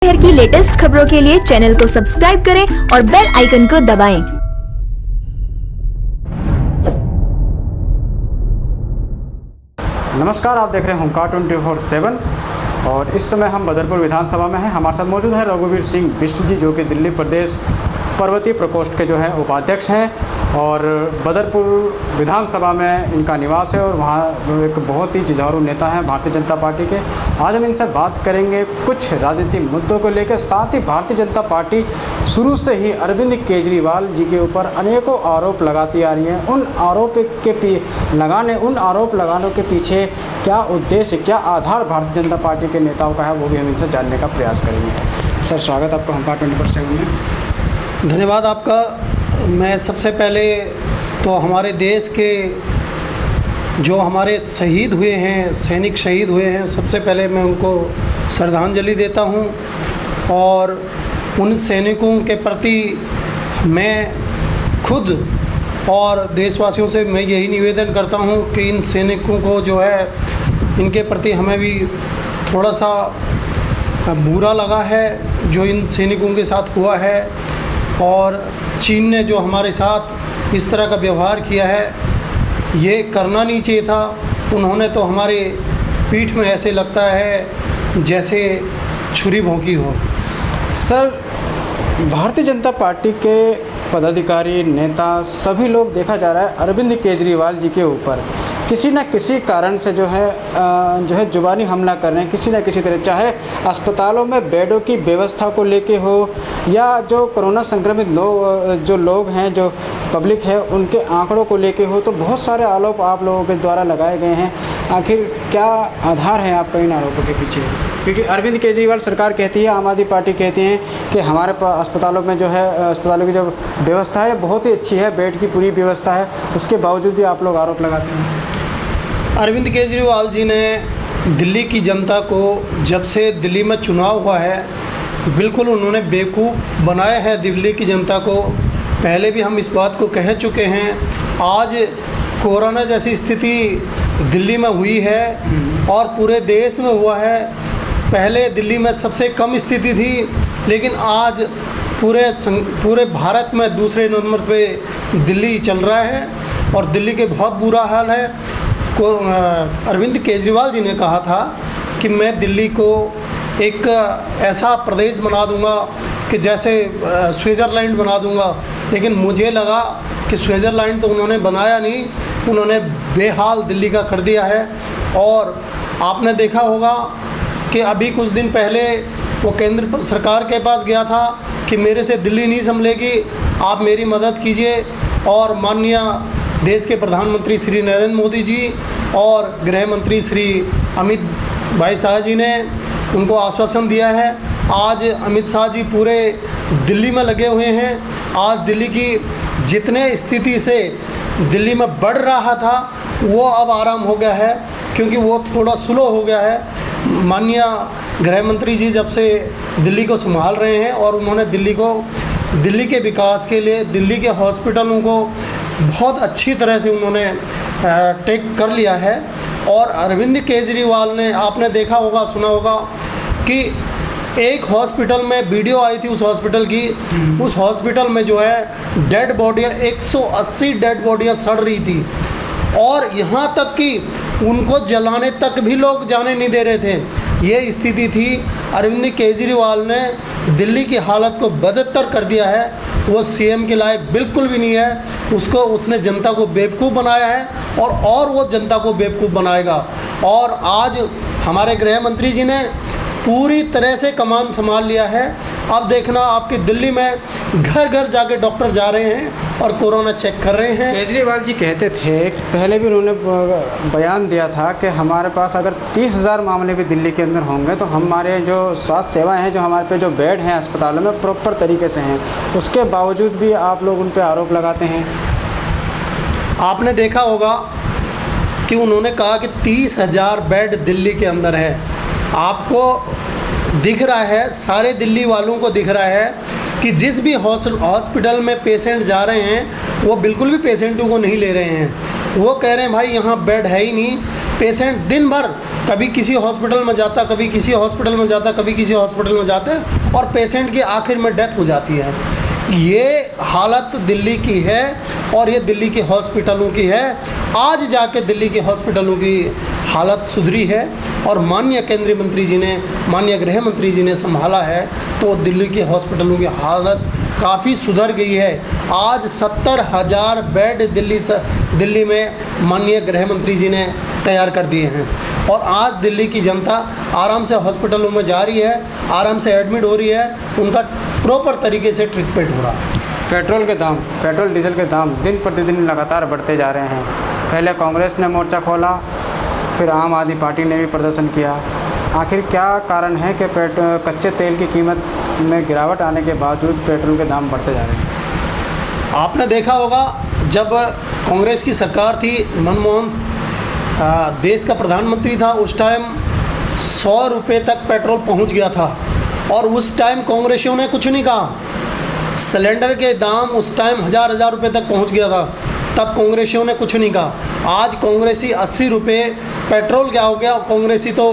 शहर की लेटेस्ट खबरों के लिए चैनल को सब्सक्राइब करें और बेल आइकन को दबाएं। नमस्कार, आप देख रहे हैं होमकार 24/7 और इस समय हम बदरपुर विधानसभा में हैं। हमारे साथ मौजूद है रघुवीर सिंह बिष्ट जी, जो कि दिल्ली प्रदेश पर्वतीय प्रकोष्ठ के जो है उपाध्यक्ष हैं और बदरपुर विधानसभा में इनका निवास है और वहाँ एक बहुत ही जुझारू नेता हैं भारतीय जनता पार्टी के। आज हम इनसे बात करेंगे कुछ राजनीतिक मुद्दों को लेकर। साथ ही भारतीय जनता पार्टी शुरू से ही अरविंद केजरीवाल जी के ऊपर अनेकों आरोप लगाती आ रही है। उन आरोप लगानों के पीछे क्या उद्देश्य, क्या आधार भारतीय जनता पार्टी के नेताओं का है, वो भी हम इनसे जानने का प्रयास करेंगे। सर, स्वागत आपका होमकार 24/7 में। धन्यवाद आपका। मैं सबसे पहले तो हमारे देश के जो हमारे शहीद हुए हैं, सैनिक शहीद हुए हैं, सबसे पहले मैं उनको श्रद्धांजलि देता हूं और उन सैनिकों के प्रति मैं खुद और देशवासियों से मैं यही निवेदन करता हूं कि इन सैनिकों को जो है, इनके प्रति हमें भी थोड़ा सा बुरा लगा है जो इन सैनिकों के साथ हुआ है। और चीन ने जो हमारे साथ इस तरह का व्यवहार किया है, ये करना नहीं चाहिए था। उन्होंने तो हमारे पीठ में ऐसे लगता है जैसे छुरी भोंकी हो। सर, भारतीय जनता पार्टी के पदाधिकारी, नेता, सभी लोग देखा जा रहा है अरविंद केजरीवाल जी के ऊपर किसी न किसी कारण से जो है जुबानी हमला कर रहे हैं, किसी न किसी तरह, चाहे अस्पतालों में बेडों की व्यवस्था को लेके हो या जो कोरोना संक्रमित लोग हैं, जो पब्लिक है, उनके आंकड़ों को लेके हो। तो बहुत सारे आरोप आप लोगों के द्वारा लगाए गए हैं। आखिर क्या आधार है आपका इन आरोपों के पीछे? क्योंकि अरविंद केजरीवाल सरकार कहती है, आम आदमी पार्टी कहती है कि हमारे अस्पतालों में जो है, अस्पतालों की जो व्यवस्था है बहुत ही अच्छी है, बेड की पूरी व्यवस्था है, उसके बावजूद भी आप लोग आरोप लगाते हैं। अरविंद केजरीवाल जी ने दिल्ली की जनता को, जब से दिल्ली में चुनाव हुआ है, बिल्कुल उन्होंने बेवकूफ़ बनाया है दिल्ली की जनता को। पहले भी हम इस बात को कह चुके हैं। आज कोरोना जैसी स्थिति दिल्ली में हुई है और पूरे देश में हुआ है। पहले दिल्ली में सबसे कम स्थिति थी, लेकिन आज पूरे भारत में दूसरे नंबर पे दिल्ली चल रहा है और दिल्ली के बहुत बुरा हाल है। अरविंद केजरीवाल जी ने कहा था कि मैं दिल्ली को एक ऐसा प्रदेश बना दूंगा कि जैसे स्विट्ज़रलैंड बना दूंगा, लेकिन मुझे लगा कि स्विट्ज़रलैंड तो उन्होंने बनाया नहीं, उन्होंने बेहाल दिल्ली का कर दिया है। और आपने देखा होगा कि अभी कुछ दिन पहले वो केंद्र सरकार के पास गया था कि मेरे से दिल्ली नहीं संभलेगी, आप मेरी मदद कीजिए। और माननीय देश के प्रधानमंत्री श्री नरेंद्र मोदी जी और गृह मंत्री श्री अमित भाई शाह जी ने उनको आश्वासन दिया है। आज अमित शाह जी पूरे दिल्ली में लगे हुए हैं। आज दिल्ली की जितने स्थिति से दिल्ली में बढ़ रहा था वो अब आराम हो गया है, क्योंकि वो थोड़ा स्लो हो गया है। माननीय गृह मंत्री जी जब से दिल्ली को संभाल रहे हैं और उन्होंने दिल्ली के विकास के लिए दिल्ली के हॉस्पिटलों को बहुत अच्छी तरह से उन्होंने टेक कर लिया है। और अरविंद केजरीवाल ने, आपने देखा होगा, सुना होगा कि एक हॉस्पिटल में वीडियो आई थी उस हॉस्पिटल की। उस हॉस्पिटल में जो है डेड बॉडियाँ 180 डेड बॉडियाँ सड़ रही थी और यहाँ तक कि उनको जलाने तक भी लोग जाने नहीं दे रहे थे। ये स्थिति थी। अरविंद केजरीवाल ने दिल्ली की हालत को बदतर कर दिया है। वो सीएम के लायक बिल्कुल भी नहीं है। उसने जनता को बेवकूफ़ बनाया है और वो जनता को बेवकूफ़ बनाएगा। और आज हमारे गृह मंत्री जी ने पूरी तरह से कमान संभाल लिया है। अब देखना, आपकी दिल्ली में घर घर जाके डॉक्टर जा रहे हैं और कोरोना चेक कर रहे हैं। केजरीवाल जी कहते थे, पहले भी उन्होंने बयान दिया था कि हमारे पास अगर 30,000 मामले भी दिल्ली के अंदर होंगे तो हमारे जो स्वास्थ्य सेवाएं हैं, जो हमारे पे जो बेड हैं अस्पतालों में, प्रॉपर तरीके से हैं। उसके बावजूद भी आप लोग उन पर आरोप लगाते हैं। आपने देखा होगा कि उन्होंने कहा कि 30,000 बेड दिल्ली के अंदर है। आपको दिख रहा है, सारे दिल्ली वालों को दिख रहा है कि जिस भी हॉस्पिटल में पेशेंट जा रहे हैं वो बिल्कुल भी पेशेंटों को नहीं ले रहे हैं। वो कह रहे हैं भाई यहाँ बेड है ही नहीं, पेशेंट दिन भर कभी किसी हॉस्पिटल में जाता, कभी किसी हॉस्पिटल में जाता, कभी किसी हॉस्पिटल में जाता है और पेशेंट की आखिर में डेथ हो जाती है। ये हालत दिल्ली की है और ये दिल्ली के हॉस्पिटलों की है। आज जाके दिल्ली के हॉस्पिटलों की हालत सुधरी है और माननीय केंद्रीय मंत्री जी ने, माननीय गृह मंत्री जी ने संभाला है तो दिल्ली के हॉस्पिटलों की हालत काफ़ी सुधर गई है। आज 70,000 बेड दिल्ली में माननीय गृह मंत्री जी ने तैयार कर दिए हैं और आज दिल्ली की जनता आराम से हॉस्पिटलों में जा रही है, आराम से एडमिट हो रही है, उनका प्रॉपर तरीके से ट्रीटमेंट हो रहा है। पेट्रोल डीजल के दाम दिन प्रतिदिन लगातार बढ़ते जा रहे हैं। पहले कांग्रेस ने मोर्चा खोला, फिर आम आदमी पार्टी ने भी प्रदर्शन किया। आखिर क्या कारण है कि कच्चे तेल की कीमत में गिरावट आने के बावजूद पेट्रोल के दाम बढ़ते जा रहे हैं? आपने देखा होगा जब कांग्रेस की सरकार थी, मनमोहन देश का प्रधानमंत्री था, उस टाइम 100 रुपये तक पेट्रोल पहुंच गया था और उस टाइम कांग्रेसियों ने कुछ नहीं कहा। सिलेंडर के दाम उस टाइम हज़ार रुपये तक पहुंच गया था, तब कांग्रेसियों ने कुछ नहीं कहा। आज कांग्रेसी 80 रुपये पेट्रोल क्या हो गया, कांग्रेसी तो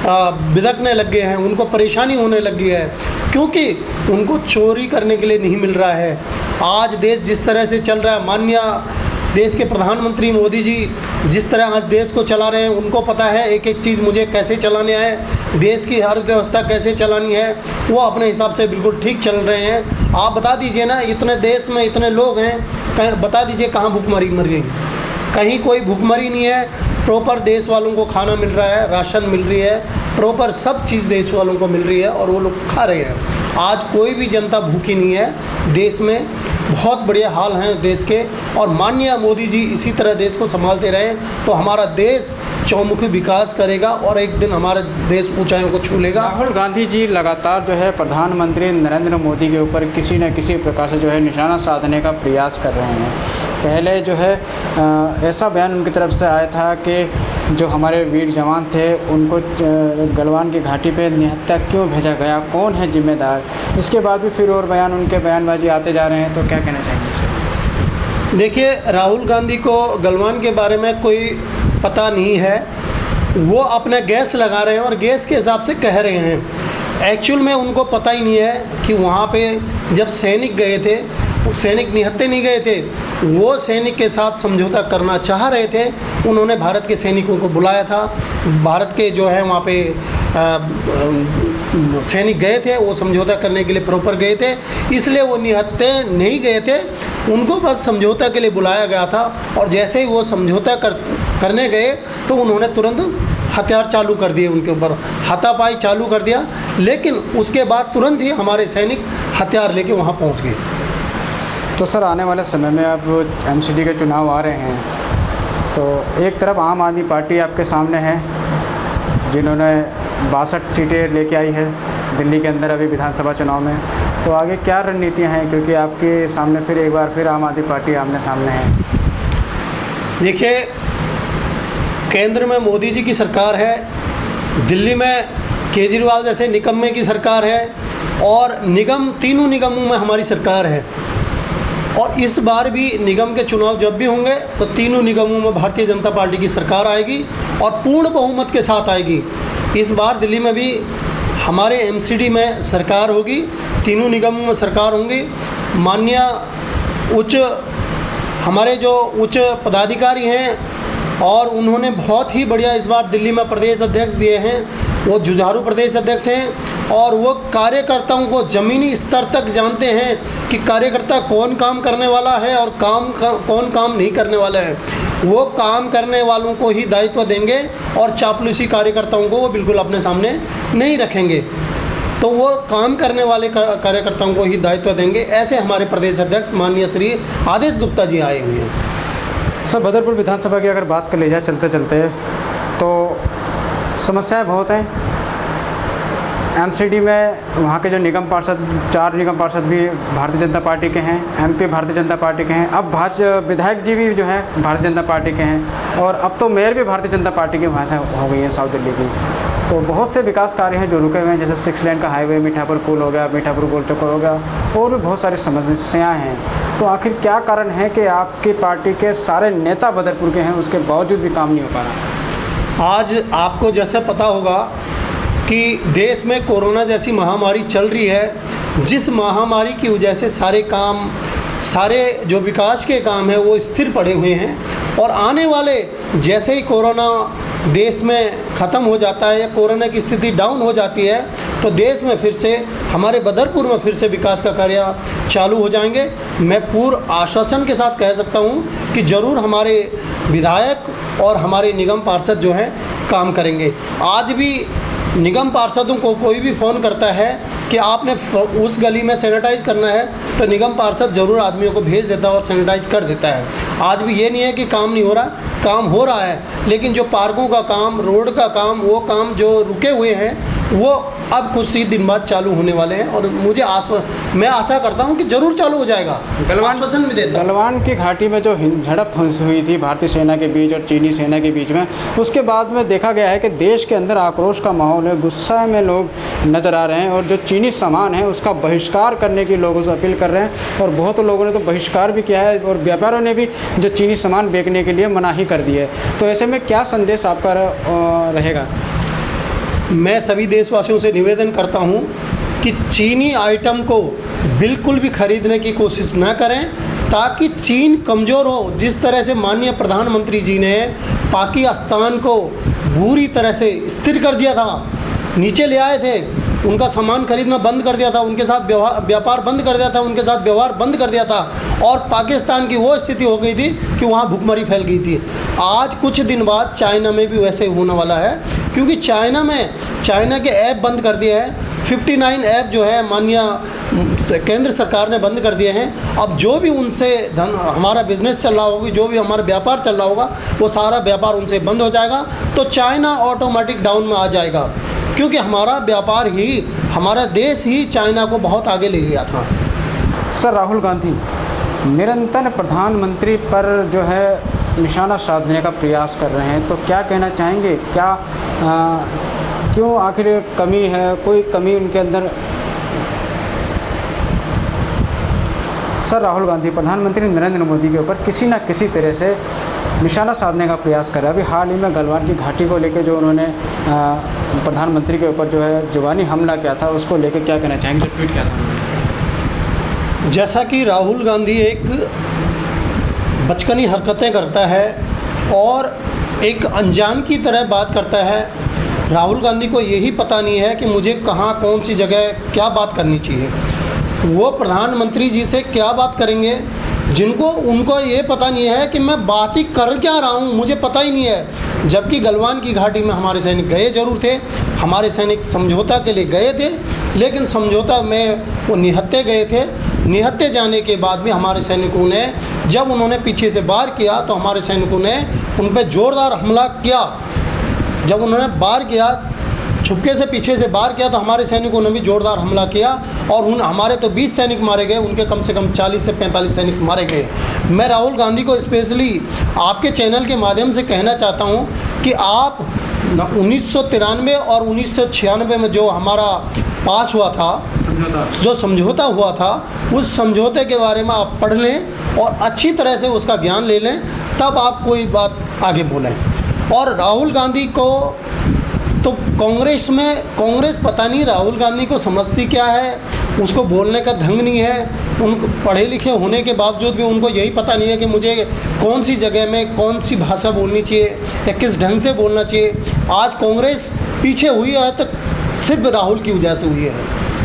बिदकने लग गए हैं, उनको परेशानी होने लग गई है क्योंकि उनको चोरी करने के लिए नहीं मिल रहा है। आज देश जिस तरह से चल रहा है, माननीय देश के प्रधानमंत्री मोदी जी जिस तरह आज देश को चला रहे हैं, उनको पता है एक एक चीज़ मुझे कैसे चलानी है, देश की अर्थव्यवस्था कैसे चलानी है, वो अपने हिसाब से बिल्कुल ठीक चल रहे हैं। आप बता दीजिए ना, इतने देश में इतने लोग हैं, बता दीजिए कहाँ भूखमरी मर रही है? कहीं कोई भूखमरी नहीं है। प्रॉपर देश वालों को खाना मिल रहा है, राशन मिल रही है, प्रॉपर सब चीज़ देश वालों को मिल रही है और वो लोग खा रहे हैं। आज कोई भी जनता भूखी नहीं है। देश में बहुत बढ़िया हाल हैं देश के और माननीय मोदी जी इसी तरह देश को संभालते रहे तो हमारा देश चौमुखी विकास करेगा और एक दिन हमारा देश ऊंचाइयों को छू लेगा। राहुल गांधी जी लगातार जो है प्रधानमंत्री नरेंद्र मोदी के ऊपर किसी न किसी प्रकार से जो है निशाना साधने का प्रयास कर रहे हैं। पहले जो है ऐसा बयान उनकी तरफ से आया था कि जो हमारे वीर जवान थे उनको गलवान की घाटी पे निहत्था क्यों भेजा गया, कौन है जिम्मेदार। इसके बाद भी फिर और उनके बयानबाजी आते जा रहे हैं, तो क्या कहना चाहेंगे? देखिए, राहुल गांधी को गलवान के बारे में कोई पता नहीं है, वो अपने गैस लगा रहे हैं और गैस के हिसाब से कह रहे हैं। एक्चुअल में उनको पता ही नहीं है कि वहाँ पे जब सैनिक गए थे, सैनिक निहत्थे नहीं गए थे, वो सैनिक के साथ समझौता करना चाह रहे थे। उन्होंने भारत के सैनिकों को बुलाया था, भारत के जो है वहाँ पे सैनिक गए थे, वो समझौता करने के लिए प्रॉपर गए थे, इसलिए वो निहत्थे नहीं गए थे, उनको बस समझौता के लिए बुलाया गया था। और जैसे ही वो समझौता करने गए तो उन्होंने तुरंत हथियार चालू कर दिए, उनके ऊपर हाथापाई चालू कर दिया, लेकिन उसके बाद तुरंत ही हमारे सैनिक हथियार लेके वहाँ पहुँच गए। तो सर, आने वाले समय में अब एमसीडी के चुनाव आ रहे हैं, तो एक तरफ आम आदमी पार्टी आपके सामने है जिन्होंने 62 सीटें लेके आई है दिल्ली के अंदर अभी विधानसभा चुनाव में, तो आगे क्या रणनीतियां हैं, क्योंकि आपके सामने फिर एक बार फिर आम आदमी पार्टी आमने सामने है। देखिए, केंद्र में मोदी जी की सरकार है, दिल्ली में केजरीवाल जैसे निकम्मे की सरकार है और तीनों निगमों में हमारी सरकार है। और इस बार भी निगम के चुनाव जब भी होंगे तो तीनों निगमों में भारतीय जनता पार्टी की सरकार आएगी और पूर्ण बहुमत के साथ आएगी। इस बार दिल्ली में भी हमारे एमसीडी में सरकार होगी, तीनों निगमों में सरकार होंगी। माननीय हमारे जो उच्च पदाधिकारी हैं और उन्होंने बहुत ही बढ़िया इस बार दिल्ली में प्रदेश अध्यक्ष दिए हैं, वो जुझारू प्रदेश अध्यक्ष हैं और वो कार्यकर्ताओं को ज़मीनी स्तर तक जानते हैं कि कार्यकर्ता कौन काम करने वाला है और कौन काम नहीं करने वाला है। वो काम करने वालों को ही दायित्व देंगे और चापलूसी कार्यकर्ताओं को वो बिल्कुल अपने सामने नहीं रखेंगे, तो वो काम करने वाले कार्यकर्ताओं को ही दायित्व देंगे। ऐसे हमारे प्रदेश अध्यक्ष माननीय श्री आदेश गुप्ता जी आए हुए हैं। सर, बदरपुर विधानसभा की अगर बात कर ली जाए चलते चलते, तो समस्याएं बहुत हैं। एमसीडी में वहाँ के जो निगम पार्षद, 4 निगम पार्षद भी भारतीय जनता पार्टी के हैं, एमपी भारतीय जनता पार्टी के हैं, अब विधायक जी भी जो हैं भारतीय जनता पार्टी के हैं और अब तो मेयर भी भारतीय जनता पार्टी की वहाँ से हो गई है साउथ दिल्ली की। तो बहुत से विकास कार्य हैं जो रुके हुए हैं, जैसे 6 लेन का हाईवे, मीठापुर पुल हो गया, मीठापुर गोल चक्कर हो गया, और भी बहुत सारी समस्याएँ हैं। तो आखिर क्या कारण है कि आपकी पार्टी के सारे नेता बदरपुर के हैं, उसके बावजूद भी काम नहीं हो पा रहा? आज आपको जैसे पता होगा कि देश में कोरोना जैसी महामारी चल रही है, जिस महामारी की वजह से सारे जो विकास के काम हैं वो स्थिर पड़े हुए हैं। और आने वाले जैसे ही कोरोना देश में ख़त्म हो जाता है या कोरोना की स्थिति डाउन हो जाती है, तो देश में फिर से, हमारे बदरपुर में फिर से विकास का कार्य चालू हो जाएंगे। मैं पूर्ण आश्वासन के साथ कह सकता हूं कि ज़रूर हमारे विधायक और हमारे निगम पार्षद जो हैं काम करेंगे। आज भी निगम पार्षदों को कोई भी फ़ोन करता है कि आपने उस गली में सैनिटाइज करना है, तो निगम पार्षद ज़रूर आदमियों को भेज देता है और सैनिटाइज कर देता है। आज भी ये नहीं है कि काम नहीं हो रहा, काम हो रहा है, लेकिन जो पार्कों का काम, रोड का काम, वो काम जो रुके हुए हैं वो अब कुछ ही दिन बाद चालू होने वाले हैं। और मैं आशा करता हूं कि ज़रूर चालू हो जाएगा। आश्वासन भी देता हूं। गलवान की घाटी में जो झड़प हुई थी भारतीय सेना के बीच और चीनी सेना के बीच में, उसके बाद में देखा गया है कि देश के अंदर आक्रोश का माहौल है, गुस्सा में लोग नज़र आ रहे हैं और जो चीनी सामान है उसका बहिष्कार करने की लोगों से अपील कर रहे हैं। और बहुत लोगों ने तो बहिष्कार भी किया है और व्यापारियों ने भी जो चीनी सामान बेचने के लिए मनाही कर दी है। तो ऐसे में क्या संदेश आपका रहेगा? मैं सभी देशवासियों से निवेदन करता हूं कि चीनी आइटम को बिल्कुल भी खरीदने की कोशिश न करें, ताकि चीन कमज़ोर हो। जिस तरह से माननीय प्रधानमंत्री जी ने पाकिस्तान को बुरी तरह से स्थिर कर दिया था, नीचे ले आए थे, उनका सामान खरीदना बंद कर दिया था, उनके साथ व्यापार बंद कर दिया था, उनके साथ व्यवहार बंद कर दिया था, और पाकिस्तान की वो स्थिति हो गई थी कि वहाँ भुखमरी फैल गई थी। आज कुछ दिन बाद चाइना में भी वैसे होने वाला है, क्योंकि चाइना के ऐप बंद कर दिए हैं। 59 ऐप जो है माननीय केंद्र सरकार ने बंद कर दिए हैं। अब जो भी उनसे हमारा बिजनेस चल रहा होगी, जो भी हमारा व्यापार चल रहा होगा, वो सारा व्यापार उनसे बंद हो जाएगा। तो चाइना ऑटोमेटिक डाउन में आ जाएगा, क्योंकि हमारा व्यापार ही, हमारा देश ही चाइना को बहुत आगे ले गया था। सर, राहुल गांधी निरंतर प्रधानमंत्री पर जो है निशाना साधने का प्रयास कर रहे हैं, तो क्या कहना चाहेंगे? क्यों आखिर कमी है? कोई कमी उनके अंदर? सर, राहुल गांधी प्रधानमंत्री नरेंद्र मोदी के ऊपर किसी न किसी तरह से निशाना साधने का प्रयास कर रहे हैं। अभी हाल ही में गलवान की घाटी को लेकर जो उन्होंने प्रधानमंत्री के ऊपर जो है जुबानी हमला किया था, उसको लेकर क्या कहना चाहेंगे? ट्वीट किया था। जैसा कि राहुल गांधी एक बचकानी हरकतें करता है और एक अनजान की तरह बात करता है। राहुल गांधी को यही पता नहीं है कि मुझे कहाँ, कौन सी जगह क्या बात करनी चाहिए। वो प्रधानमंत्री जी से क्या बात करेंगे जिनको उनको ये पता नहीं है कि मैं बात ही कर क्या रहा हूँ, मुझे पता ही नहीं है। जबकि गलवान की घाटी में हमारे सैनिक गए जरूर थे, हमारे सैनिक समझौता के लिए गए थे, लेकिन समझौता में वो निहत्थे गए थे। निहत्थे जाने के बाद भी हमारे सैनिकों ने, जब उन्होंने पीछे से वार किया तो हमारे सैनिकों ने उन पर ज़ोरदार हमला किया। जब उन्होंने वार किया, छुपके से पीछे से वार किया, तो हमारे सैनिकों ने भी ज़ोरदार हमला किया और हमारे तो 20 सैनिक मारे गए, उनके कम से कम 40 से 45 सैनिक मारे गए। मैं राहुल गांधी को स्पेशली आपके चैनल के माध्यम से कहना चाहता हूं कि आप 1993 और 1996 में जो हमारा पास हुआ था, जो समझौता हुआ था, उस समझौते के बारे में आप पढ़ लें और अच्छी तरह से उसका ज्ञान ले लें, तब आप कोई बात आगे बोलें। और राहुल गांधी को तो कांग्रेस पता नहीं राहुल गांधी को समझती क्या है, उसको बोलने का ढंग नहीं है। उनको पढ़े लिखे होने के बावजूद भी उनको यही पता नहीं है कि मुझे कौन सी जगह में कौन सी भाषा बोलनी चाहिए या किस ढंग से बोलना चाहिए। आज कांग्रेस पीछे हुई है तो सिर्फ राहुल की वजह से हुई है,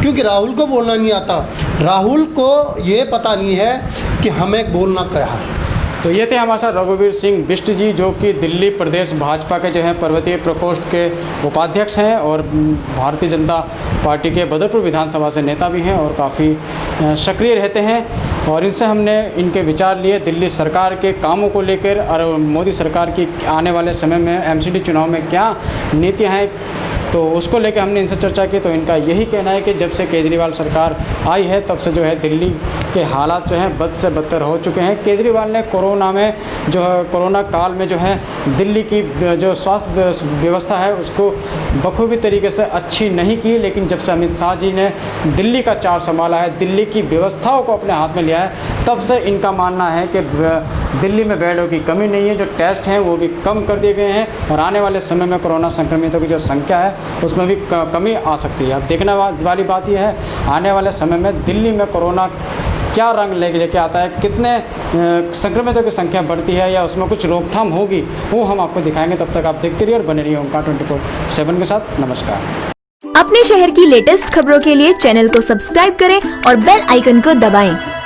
क्योंकि राहुल को बोलना नहीं आता। राहुल को ये पता नहीं है कि हमें बोलना क्या है। तो ये थे हमारे साथ रघुवीर सिंह बिष्ट जी, जो कि दिल्ली प्रदेश भाजपा के जो हैं पर्वतीय प्रकोष्ठ के उपाध्यक्ष हैं और भारतीय जनता पार्टी के बदरपुर विधानसभा से नेता भी हैं और काफ़ी सक्रिय रहते हैं। और इनसे हमने इनके विचार लिए दिल्ली सरकार के कामों को लेकर और मोदी सरकार की आने वाले समय में एमसीडी चुनाव में क्या नीतियाँ हैं, तो उसको लेकर हमने इनसे चर्चा की। तो इनका यही कहना है कि जब से केजरीवाल सरकार आई है तब से जो है दिल्ली के हालात जो हैं बद से बदतर हो चुके हैं। केजरीवाल ने कोरोना काल में जो है दिल्ली की जो स्वास्थ्य व्यवस्था है उसको बखूबी तरीके से अच्छी नहीं की, लेकिन जब से अमित शाह जी ने दिल्ली का चार्ज संभाला है, दिल्ली की व्यवस्थाओं को अपने हाथ में लिया है, तब से इनका मानना है कि दिल्ली में बेडों की कमी नहीं है, जो टेस्ट हैं वो भी कम कर दिए गए हैं और आने वाले समय में कोरोना संक्रमितों की जो संख्या है उसमें भी कमी आ सकती है। अब देखने वाली बात यह है आने वाले समय में दिल्ली में कोरोना क्या रंग लेके आता है, कितने संक्रमितों की संख्या बढ़ती है या उसमें कुछ रोकथाम होगी, वो हम आपको दिखाएंगे। तब तक आप देखते रहिए और बने रहिए ओमकार 24/7 के साथ। नमस्कार। अपने शहर की लेटेस्ट खबरों के लिए चैनल को सब्सक्राइब करें और बेल आइकन को दबाएं।